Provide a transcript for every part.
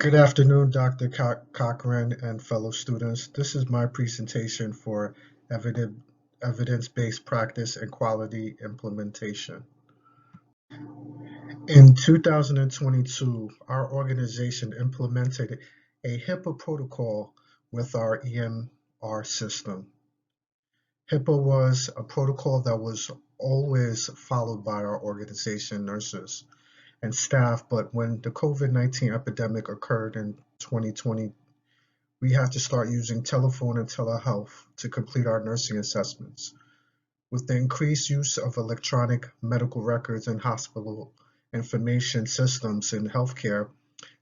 Good afternoon, Dr. Cochran and fellow students. This is my presentation for evident, evidence-based practice and quality implementation. In 2022, our organization implemented a HIPAA protocol with our EMR system. HIPAA was a protocol that was always followed by our organization nurses and staff, but when the COVID-19 epidemic occurred in 2020, we have to start using telephone and telehealth to complete our nursing assessments. With the increased use of electronic medical records and hospital information systems in healthcare,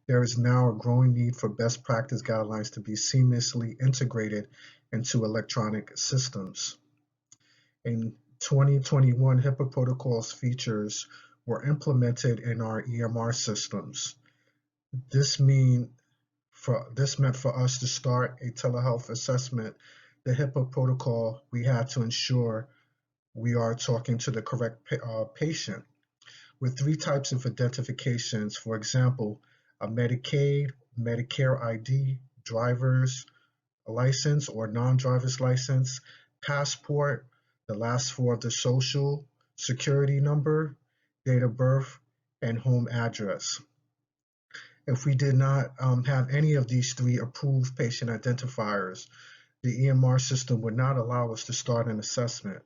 there is now a growing need for best practice guidelines to be seamlessly integrated into electronic systems. In 2021, HIPAA protocols features were implemented in our EMR systems. This mean this meant for us to start a telehealth assessment, the HIPAA protocol, we had to ensure we are talking to the correct patient with three types of identifications. For example, a Medicaid, Medicare ID, driver's license or non-driver's license, passport, the last four of the social security number, date of birth, and home address. If we did not have any of these three approved patient identifiers, the EMR system would not allow us to start an assessment.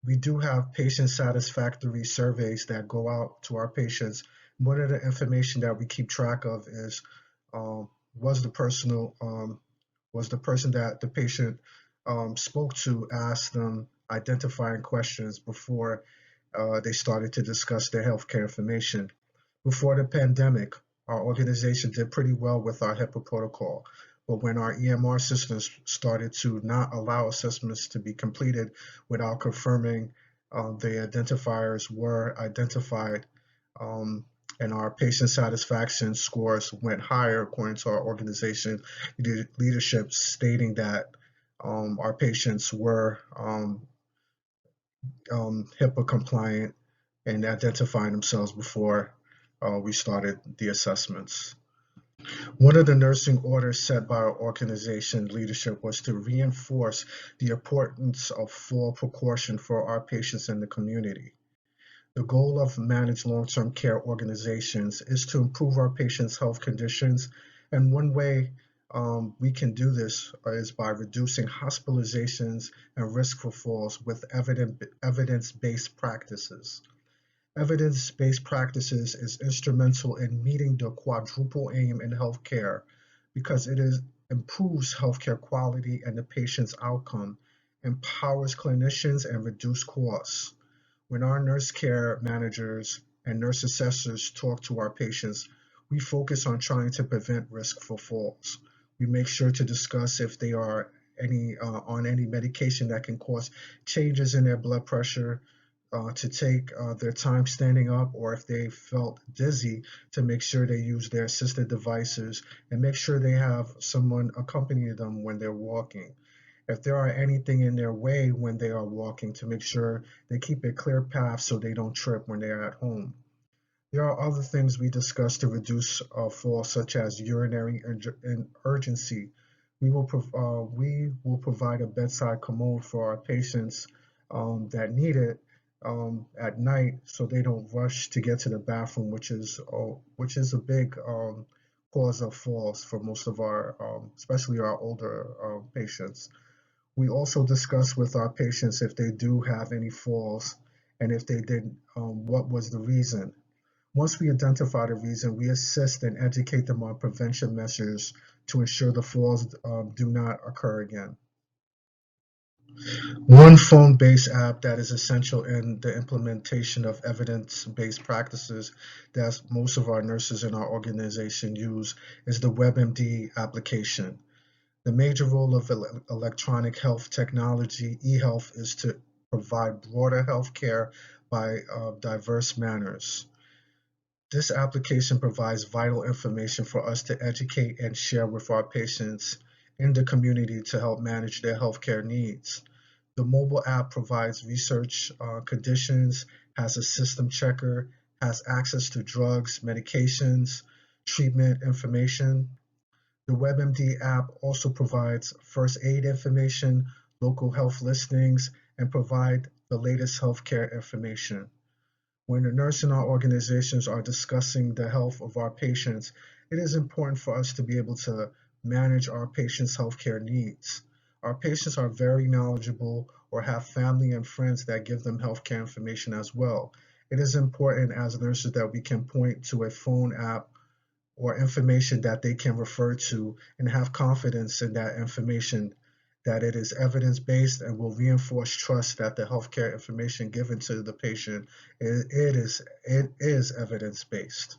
We do have patient satisfactory surveys that go out to our patients. One of the information that we keep track of is was the person that the patient spoke to asked them identifying questions before they started to discuss their healthcare information. Before the pandemic, our organization did pretty well with our HIPAA protocol. But when our EMR systems started to not allow assessments to be completed without confirming the identifiers were identified, and our patient satisfaction scores went higher according to our organization leadership, stating that our patients were HIPAA compliant and identifying themselves before we started the assessments. One of the nursing orders set by our organization leadership was to reinforce the importance of fall precaution for our patients in the community. The goal of managed long-term care organizations is to improve our patients' health conditions, and one way we can do this is by reducing hospitalizations and risk for falls with evidence-based practices. Evidence-based practices is instrumental in meeting the quadruple aim in healthcare because improves healthcare quality and the patient's outcome, empowers clinicians, and reduce costs. When our nurse care managers and nurse assessors talk to our patients, we focus on trying to prevent risk for falls. We make sure to discuss if they are on any medication that can cause changes in their blood pressure, to take their time standing up, or if they felt dizzy, to make sure they use their assisted devices and make sure they have someone accompany them when they're walking. If there are anything in their way when they are walking, to make sure they keep a clear path so they don't trip when they're at home. There are other things we discuss to reduce falls, such as urinary urgency. We will provide a bedside commode for our patients that need it at night, so they don't rush to get to the bathroom, which is a big cause of falls for most of our, especially our older patients. We also discuss with our patients if they do have any falls, and if they did, what was the reason. Once we identify the reason, we assist and educate them on prevention measures to ensure the falls do not occur again. One phone-based app that is essential in the implementation of evidence-based practices that most of our nurses in our organization use is the WebMD application. The major role of electronic health technology, eHealth, is to provide broader health care by diverse manners. This application provides vital information for us to educate and share with our patients in the community to help manage their healthcare needs. The mobile app provides research conditions, has a system checker, has access to drugs, medications, treatment information. The WebMD app also provides first aid information, local health listings, and provide the latest healthcare information. When the nurse in our organizations are discussing the health of our patients, it is important for us to be able to manage our patients' healthcare needs. Our patients are very knowledgeable or have family and friends that give them healthcare information as well. It is important as nurses that we can point to a phone app or information that they can refer to and have confidence in that information, that it is evidence based and will reinforce trust that the healthcare information given to the patient it is evidence based.